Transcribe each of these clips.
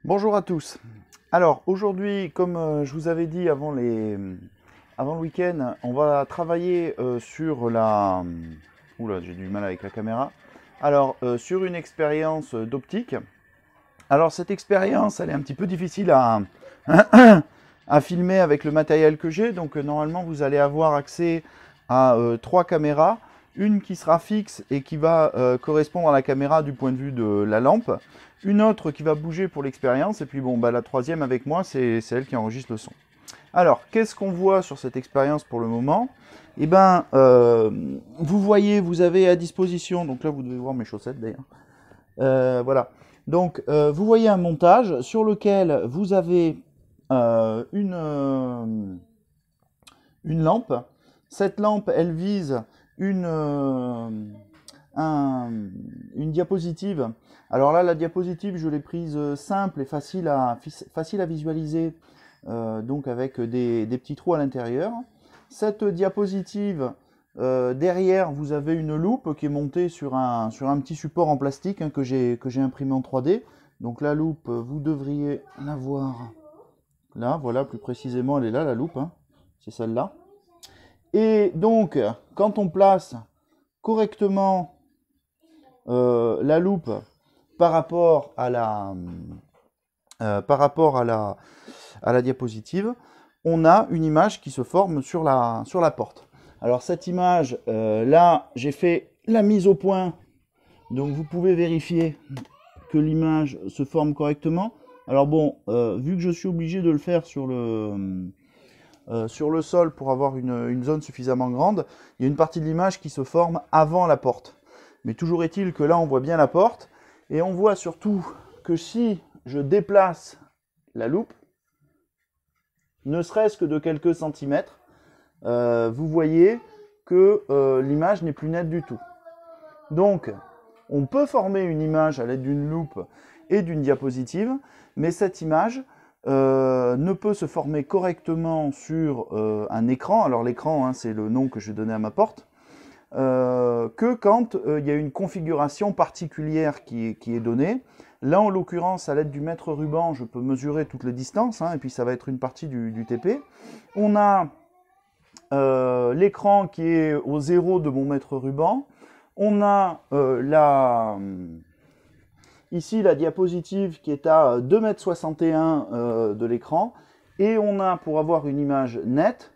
Bonjour à tous. Alors aujourd'hui, comme je vous avais dit avant le week-end, on va travailler sur la... Oula, j'ai du mal avec la caméra. Alors, sur une expérience d'optique. Alors cette expérience, elle est un petit peu difficile à filmer avec le matériel que j'ai. Donc normalement, vous allez avoir accès à trois caméras. Une qui sera fixe et qui va correspondre à la caméra du point de vue de la lampe. Une autre qui va bouger pour l'expérience. Et puis bon, bah, la troisième avec moi, c'est elle qui enregistre le son. Alors, qu'est-ce qu'on voit sur cette expérience pour le moment? Eh bien, vous voyez, vous avez à disposition, donc là vous devez voir mes chaussettes d'ailleurs. Voilà. Donc, vous voyez un montage sur lequel vous avez euh, une, euh, une lampe. Cette lampe, elle vise une, euh, une diapositive. Alors là, la diapositive, je l'ai prise simple et facile à visualiser, donc avec des petits trous à l'intérieur. Cette diapositive, derrière, vous avez une loupe qui est montée sur un petit support en plastique, hein, que j'ai imprimé en 3D. Donc la loupe, vous devriez la voir là, voilà, plus précisément, elle est là, la loupe, hein. C'est celle-là. Et donc, quand on place correctement la loupe par rapport à à la diapositive, on a une image qui se forme sur la porte. Alors cette image, là, j'ai fait la mise au point, donc vous pouvez vérifier que l'image se forme correctement. Alors bon, vu que je suis obligé de le faire sur le sol pour avoir une zone suffisamment grande, il y a une partie de l'image qui se forme avant la porte. Mais toujours est-il que là, on voit bien la porte, et on voit surtout que si je déplace la loupe, ne serait-ce que de quelques centimètres, vous voyez que l'image n'est plus nette du tout. Donc, on peut former une image à l'aide d'une loupe et d'une diapositive, mais cette image ne peut se former correctement sur un écran. Alors l'écran, hein, c'est le nom que je vais donner à ma porte. Que quand il y a une configuration particulière qui est donnée. Là, en l'occurrence, à l'aide du mètre ruban, je peux mesurer toutes les distances, hein, et puis ça va être une partie du TP. On a l'écran qui est au 0 de mon mètre ruban. On a ici la diapositive qui est à 2,61 m de l'écran. Et on a, pour avoir une image nette,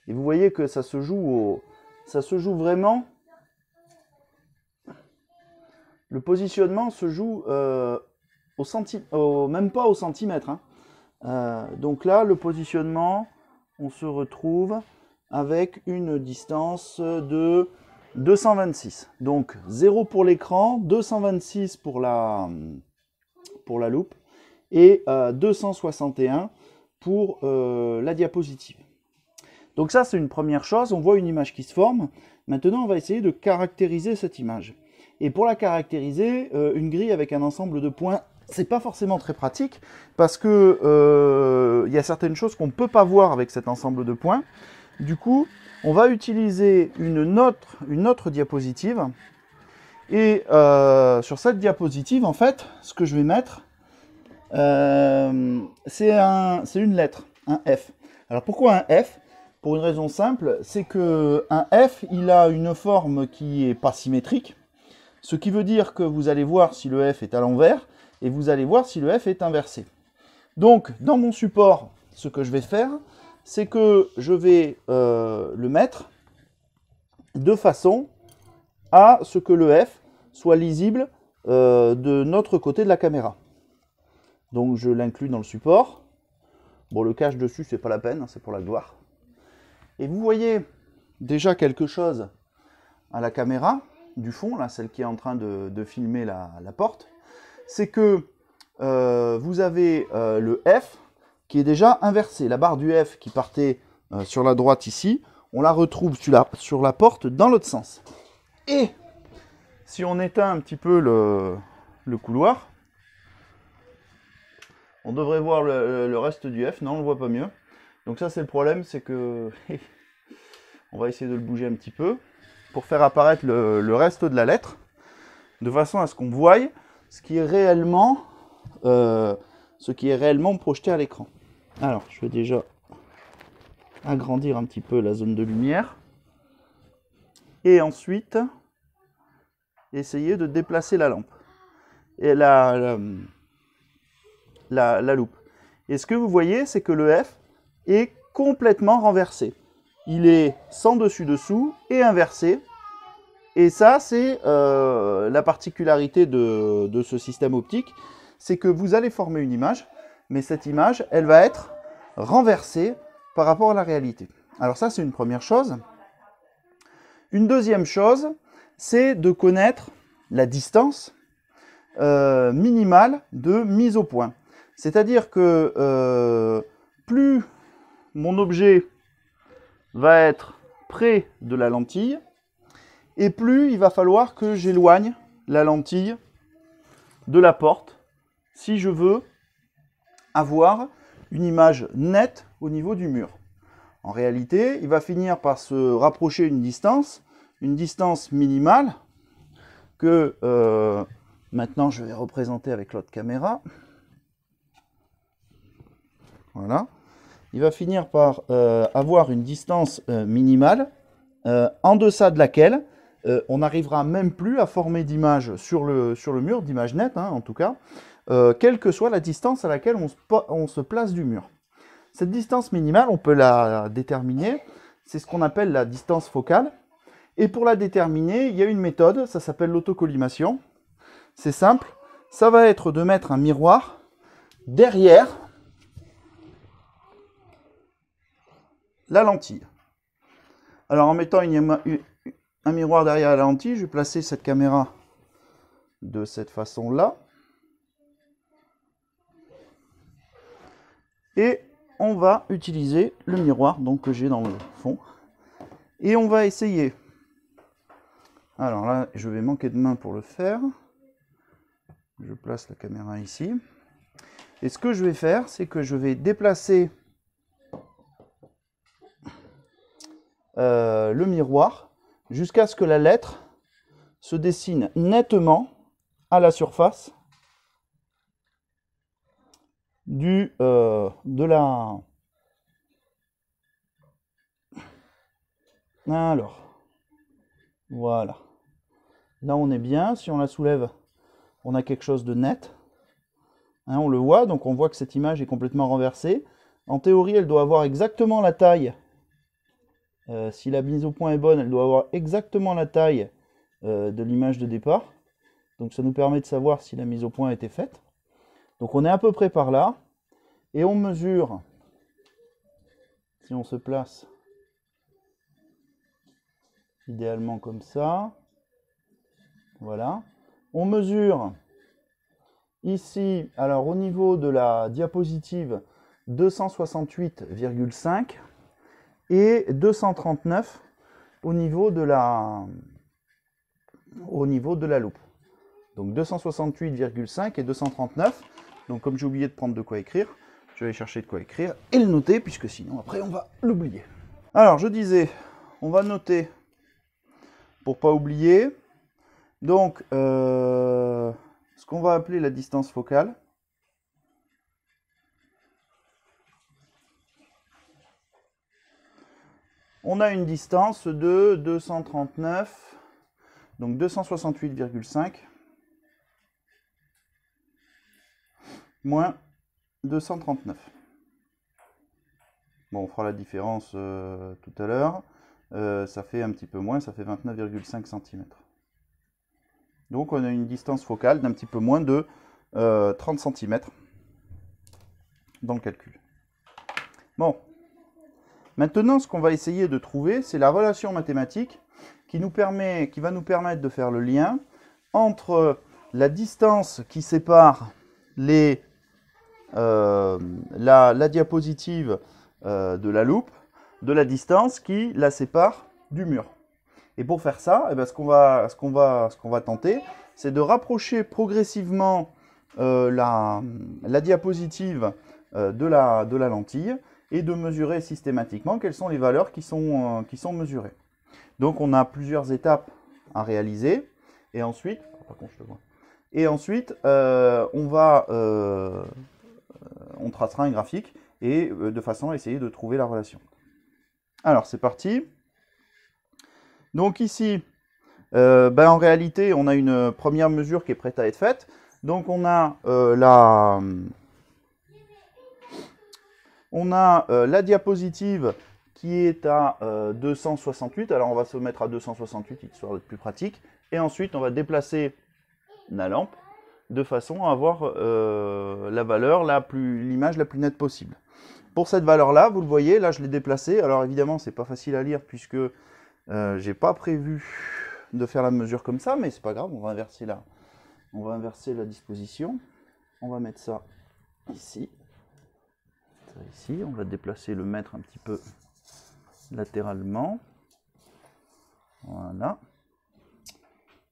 et vous voyez que ça se joue vraiment. Le positionnement se joue même pas au centimètre, hein. Donc là, le positionnement, on se retrouve avec une distance de 226. Donc 0 pour l'écran, 226 pour la loupe et 261 pour la diapositive. Donc ça, c'est une première chose. On voit une image qui se forme. Maintenant, on va essayer de caractériser cette image. Et pour la caractériser, une grille avec un ensemble de points, c'est pas forcément très pratique, parce que y a certaines choses qu'on ne peut pas voir avec cet ensemble de points. Du coup, on va utiliser une autre diapositive. Et sur cette diapositive, en fait, ce que je vais mettre, c'est une lettre, un F. Alors pourquoi un F? Pour une raison simple, c'est que un F, il a une forme qui est pas symétrique, ce qui veut dire que vous allez voir si le F est à l'envers, et vous allez voir si le F est inversé. Donc, dans mon support, ce que je vais faire, c'est que je vais le mettre de façon à ce que le F soit lisible de notre côté de la caméra. Donc, je l'inclus dans le support. Bon, le cache dessus, c'est pas la peine, hein, c'est pour la gloire. Et vous voyez déjà quelque chose à la caméra du fond, là, celle qui est en train de filmer la porte, c'est que vous avez le F qui est déjà inversé. La barre du F qui partait sur la droite ici, on la retrouve sur la porte dans l'autre sens. Et si on éteint un petit peu le couloir, on devrait voir le reste du F. Non, on ne le voit pas mieux. Donc ça, c'est le problème, c'est que on va essayer de le bouger un petit peu pour faire apparaître le reste de la lettre, de façon à ce qu'on voie ce qui est réellement ce qui est réellement projeté à l'écran. Alors, je vais déjà agrandir un petit peu la zone de lumière. Et ensuite, essayer de déplacer la lampe. Et la loupe. Et ce que vous voyez, c'est que le F est complètement renversé. Il est sans dessus-dessous et inversé. Et ça, c'est la particularité de ce système optique, c'est que vous allez former une image, mais cette image, elle va être renversée par rapport à la réalité. Alors ça, c'est une première chose. Une deuxième chose, c'est de connaître la distance minimale de mise au point. C'est-à-dire que plus mon objet va être près de la lentille, et plus il va falloir que j'éloigne la lentille de la porte si je veux avoir une image nette au niveau du mur. En réalité, il va finir par se rapprocher une distance minimale que maintenant je vais représenter avec l'autre caméra. Voilà. Il va finir par avoir une distance minimale en deçà de laquelle on n'arrivera même plus à former d'image sur le mur, d'image nette en tout cas, quelle que soit la distance à laquelle on se place du mur. Cette distance minimale, on peut la déterminer, c'est ce qu'on appelle la distance focale. Et pour la déterminer, il y a une méthode, ça s'appelle l'autocollimation. C'est simple, ça va être de mettre un miroir derrière la lentille. Alors en mettant un miroir derrière la lentille, je vais placer cette caméra de cette façon-là. Et on va utiliser le miroir donc, que j'ai dans le fond. Et on va essayer. Alors là, je vais manquer de main pour le faire. Je place la caméra ici. Et ce que je vais faire, c'est que je vais déplacer le miroir jusqu'à ce que la lettre se dessine nettement à la surface de la... Alors, voilà. Là, on est bien. Si on la soulève, on a quelque chose de net. On le voit, donc on voit que cette image est complètement renversée. En théorie, elle doit avoir exactement la taille. Si la mise au point est bonne, elle doit avoir exactement la taille de l'image de départ. Donc ça nous permet de savoir si la mise au point a été faite. Donc on est à peu près par là. Et on mesure, si on se place idéalement comme ça. Voilà. On mesure ici, alors au niveau de la diapositive, 268,5 et 239 au niveau de la loupe. Donc 268,5 et 239. Donc comme j'ai oublié de prendre de quoi écrire, je vais aller chercher de quoi écrire et le noter, puisque sinon après on va l'oublier. Alors je disais, on va noter pour pas oublier. Donc ce qu'on va appeler la distance focale. On a une distance de 239, donc 268,5 moins 239. Bon, on fera la différence tout à l'heure. Ça fait un petit peu moins, ça fait 29,5 cm. Donc on a une distance focale d'un petit peu moins de 30 cm dans le calcul. Bon, maintenant ce qu'on va essayer de trouver, c'est la relation mathématique qui va nous permettre de faire le lien entre la distance qui sépare la diapositive de la loupe de la distance qui la sépare du mur. Et pour faire ça, eh bien, ce qu'on va tenter, c'est de rapprocher progressivement la diapositive de la lentille et de mesurer systématiquement quelles sont les valeurs qui sont mesurées. Donc on a plusieurs étapes à réaliser et ensuite, on va on tracera un graphique et de façon à essayer de trouver la relation. Alors c'est parti. Donc ici, en réalité, on a une première mesure qui est prête à être faite. Donc on a la diapositive qui est à 268. Alors on va se mettre à 268 histoire d'être plus pratique. Et ensuite on va déplacer la lampe de façon à avoir la valeur, l'image la plus nette possible. Pour cette valeur-là, vous le voyez, là je l'ai déplacée. Alors évidemment, c'est pas facile à lire puisque j'ai pas prévu de faire la mesure comme ça, mais c'est pas grave, on va inverser la disposition. On va mettre ça ici. Ça ici, on va déplacer le mètre un petit peu latéralement. Voilà.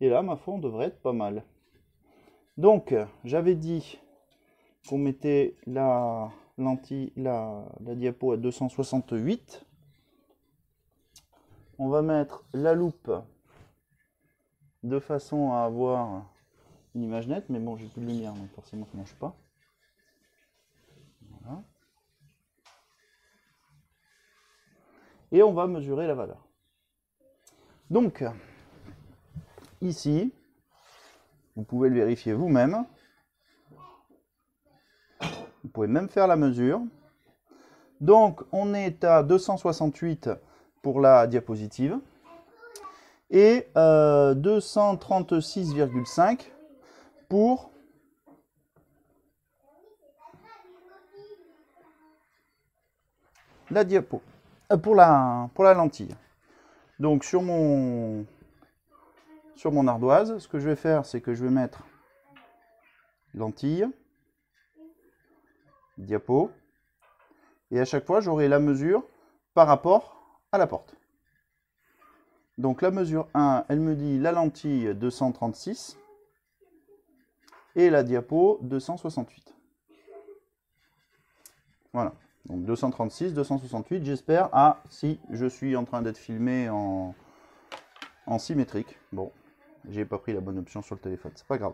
Et là, ma foi, on devrait être pas mal. Donc, j'avais dit qu'on mettait la diapo à 268. On va mettre la loupe de façon à avoir une image nette, mais bon, j'ai plus de lumière, donc forcément, ça ne marche pas. Voilà. Et on va mesurer la valeur. Donc, ici, vous pouvez le vérifier vous-même. Vous pouvez même faire la mesure. Donc, on est à 268 pour la diapositive et 236,5 pour la diapo, pour la lentille. Donc, sur mon ardoise, ce que je vais faire, c'est que je vais mettre lentille, diapo, et à chaque fois, j'aurai la mesure par rapport à la porte. Donc la mesure 1, elle me dit la lentille 236 et la diapo 268. Voilà, donc 236, 268, j'espère. Ah, si, je suis en train d'être filmé en symétrique. Bon, j'ai pas pris la bonne option sur le téléphone, c'est pas grave.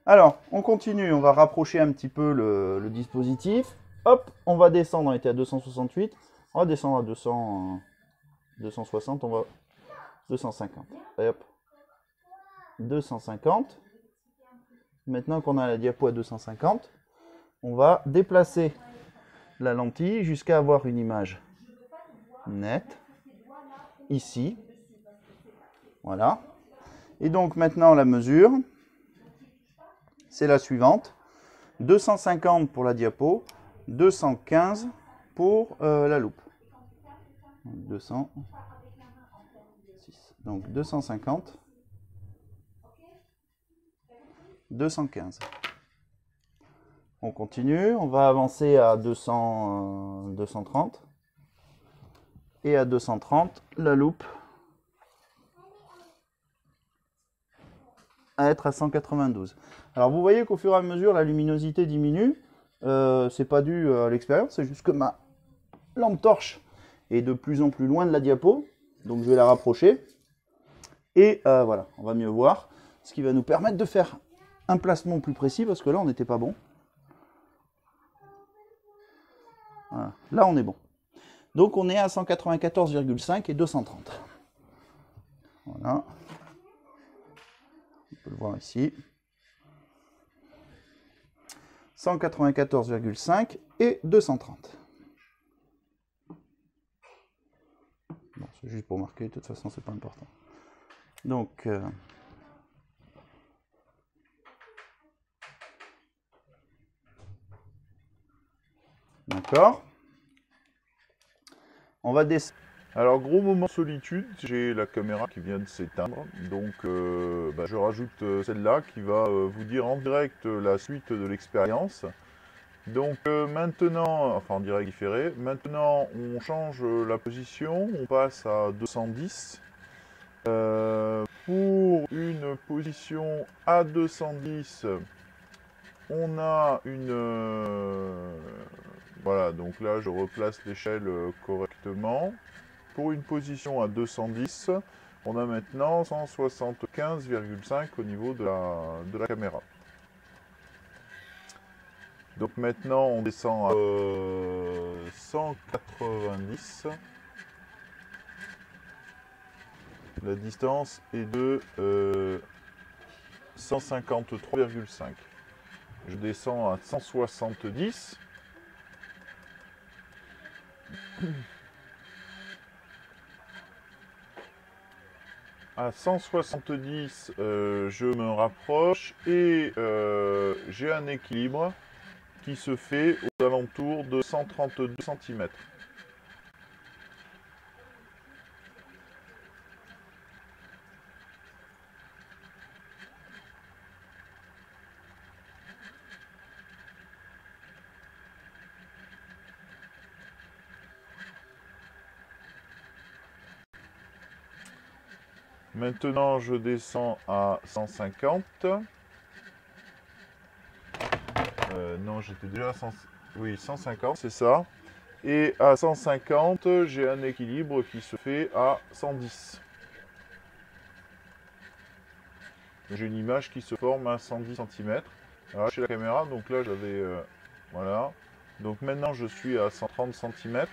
Alors, on continue, on va rapprocher un petit peu le dispositif. Hop, on va descendre, on était à 268, on va descendre à 260, on va 250. Et hop, 250. Maintenant qu'on a la diapo à 250, on va déplacer la lentille jusqu'à avoir une image nette, ici. Voilà. Et donc maintenant la mesure, c'est la suivante. 250 pour la diapo, 215 pour la loupe. 206. Donc 250, 215. On continue, on va avancer à 230. Et à 230, la loupe à être à 192. Alors vous voyez qu'au fur et à mesure, la luminosité diminue. C'est pas dû à l'expérience, c'est juste que ma lampe torche est de plus en plus loin de la diapo. Donc je vais la rapprocher. Et voilà, on va mieux voir. Ce qui va nous permettre de faire un placement plus précis, parce que là, on n'était pas bon. Voilà, là, on est bon. Donc on est à 194,5 et 230. Voilà. On peut le voir ici. 194,5 et 230. Bon, c'est juste pour marquer, de toute façon, c'est pas important. Donc, d'accord. On va descendre. Alors, gros moment de solitude, j'ai la caméra qui vient de s'éteindre, donc je rajoute celle-là qui va vous dire en direct la suite de l'expérience. Donc maintenant, enfin en direct différé, maintenant on change la position, on passe à 210. Pour une position à 210, on a une... voilà, donc là je replace l'échelle correctement. Pour une position à 210, on a maintenant 175,5 au niveau de la caméra. Donc maintenant on descend à 190. La distance est de 153,5. Je descends à 170. À 170, je me rapproche et j'ai un équilibre qui se fait aux alentours de 132 cm. Maintenant, je descends à 150. Non, j'étais déjà à 100... Oui, 150, c'est ça. Et à 150, j'ai un équilibre qui se fait à 110. J'ai une image qui se forme à 110 cm. Alors, chez la caméra, donc là, j'avais... voilà. Donc maintenant, je suis à 130 cm.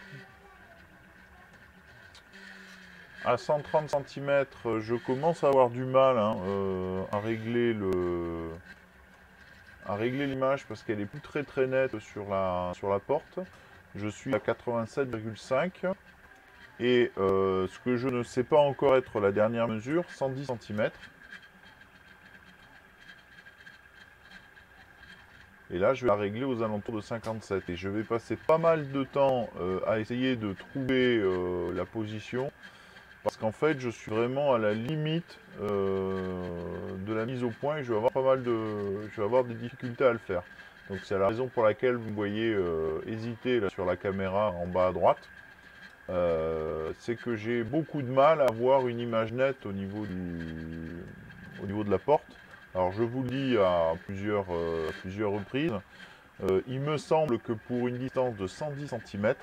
À 130 cm, je commence à avoir du mal à régler l'image parce qu'elle est plus très nette sur la porte. Je suis à 87,5 et ce que je ne sais pas encore être la dernière mesure, 110 cm. Et là, je vais la régler aux alentours de 57. Et je vais passer pas mal de temps à essayer de trouver la position. Parce qu'en fait, je suis vraiment à la limite de la mise au point et je vais avoir je vais avoir des difficultés à le faire. Donc c'est la raison pour laquelle vous me voyez hésiter là, sur la caméra en bas à droite. C'est que j'ai beaucoup de mal à avoir une image nette au niveau de la porte. Alors je vous le dis à plusieurs reprises, il me semble que pour une distance de 110 cm,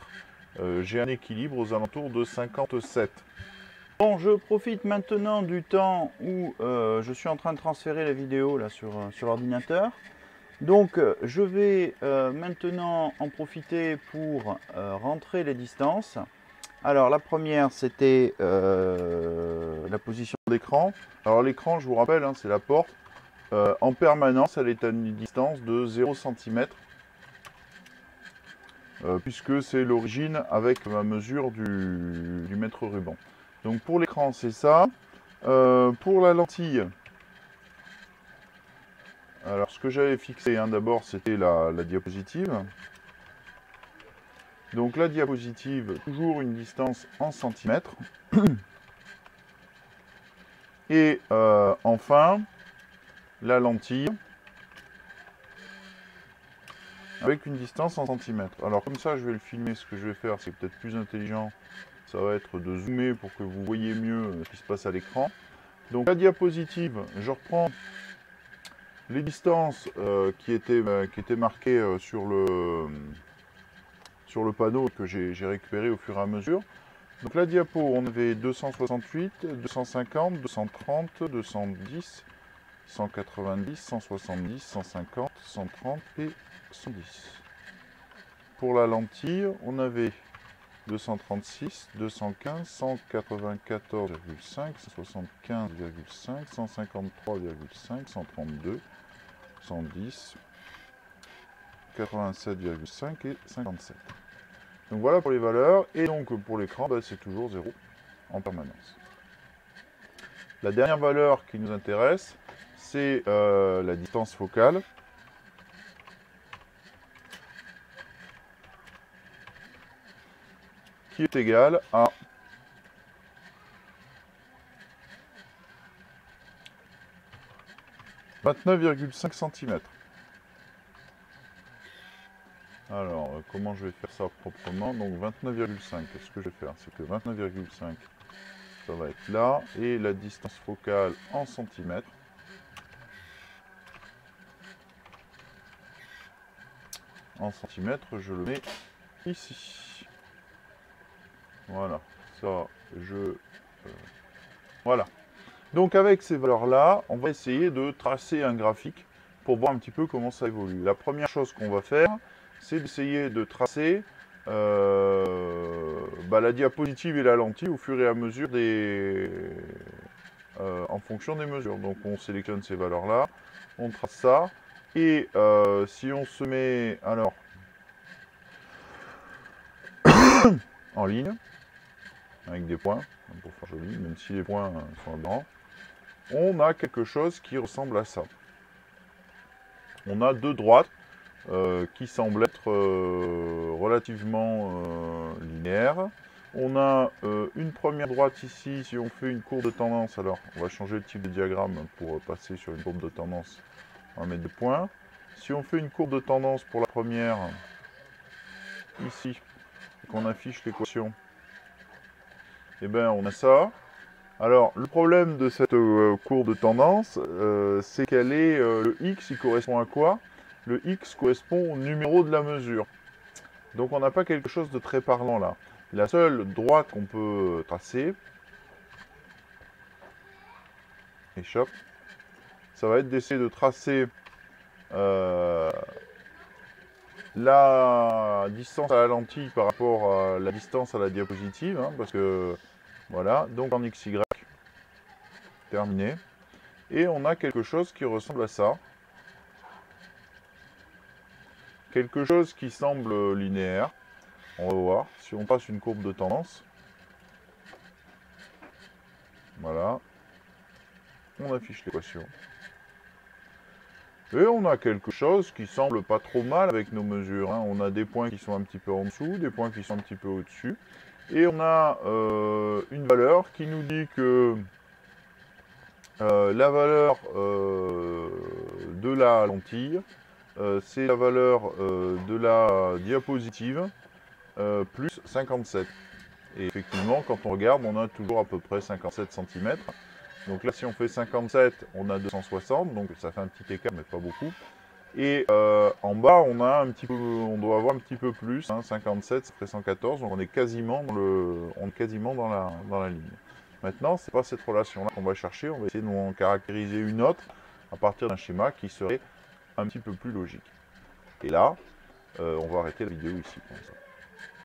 j'ai un équilibre aux alentours de 57. Bon, je profite maintenant du temps où je suis en train de transférer la vidéo là, sur l'ordinateur. Donc je vais maintenant en profiter pour rentrer les distances. Alors la première c'était la position de l'écran. Alors l'écran, je vous rappelle, hein, c'est la porte. En permanence, elle est à une distance de 0 cm. Puisque c'est l'origine avec ma mesure du mètre ruban. Donc pour l'écran, c'est ça. Pour la lentille, alors ce que j'avais fixé d'abord, c'était la diapositive. Donc la diapositive, toujours une distance en centimètres. Et enfin, la lentille, avec une distance en centimètres. Alors comme ça, je vais le filmer. Ce que je vais faire, c'est peut-être plus intelligent. Ça va être de zoomer pour que vous voyez mieux ce qui se passe à l'écran. Donc la diapositive, je reprends les distances qui étaient marquées sur le panneau que j'ai récupéré au fur et à mesure. Donc la diapo, on avait 268, 250, 230, 210, 190, 170, 150, 130 et 110. Pour la lentille, on avait 236, 215, 194,5, 175,5, 153,5, 132, 110, 87,5 et 57. Donc voilà pour les valeurs, et donc pour l'écran, c'est toujours 0 en permanence. La dernière valeur qui nous intéresse, c'est la distance focale. Qui est égale à 29,5 cm. Alors, comment je vais faire ça proprement? Donc 29,5. Ce que je vais faire, c'est que 29,5, ça va être là. Et la distance focale en centimètres. En centimètres, je le mets ici. Voilà. Ça, voilà. Donc avec ces valeurs-là, on va essayer de tracer un graphique pour voir un petit peu comment ça évolue. La première chose qu'on va faire, c'est d'essayer de tracer la diapositive et la lentille au fur et à mesure en fonction des mesures. Donc on sélectionne ces valeurs-là, on trace ça, et si on se met alors en ligne, avec des points, pour faire joli, même si les points sont blancs, on a quelque chose qui ressemble à ça. On a deux droites qui semblent être relativement linéaires. On a une première droite ici, si on fait une courbe de tendance, alors on va changer le type de diagramme pour passer sur une courbe de tendance, on va mettre des points. Si on fait une courbe de tendance pour la première, ici, et qu'on affiche l'équation, et bien on a ça. Alors le problème de cette courbe de tendance, c'est qu'elle est, le X, il correspond à quoi? Le X correspond au numéro de la mesure. Donc on n'a pas quelque chose de très parlant là. La seule droite qu'on peut tracer, échappe, ça va être d'essayer de tracer la distance à la lentille par rapport à la distance à la diapositive, hein, parce que voilà, donc en XY, terminé. Et on a quelque chose qui ressemble à ça. Quelque chose qui semble linéaire. On va voir si on passe une courbe de tendance. Voilà. On affiche l'équation. Et on a quelque chose qui semble pas trop mal avec nos mesures, hein. On a des points qui sont un petit peu en dessous, des points qui sont un petit peu au-dessus. Et on a une valeur qui nous dit que la valeur de la lentille, c'est la valeur de la diapositive plus 57. Et effectivement, quand on regarde, on a toujours à peu près 57 cm. Donc là, si on fait 57, on a 260, donc ça fait un petit écart, mais pas beaucoup. Et en bas, on a un petit peu, on doit avoir un petit peu plus, hein, 57, ça fait 114, donc on est quasiment dans la ligne. Maintenant, c'est pas cette relation-là qu'on va chercher, on va essayer d'en caractériser une autre à partir d'un schéma qui serait un petit peu plus logique. Et là, on va arrêter la vidéo ici. Comme ça.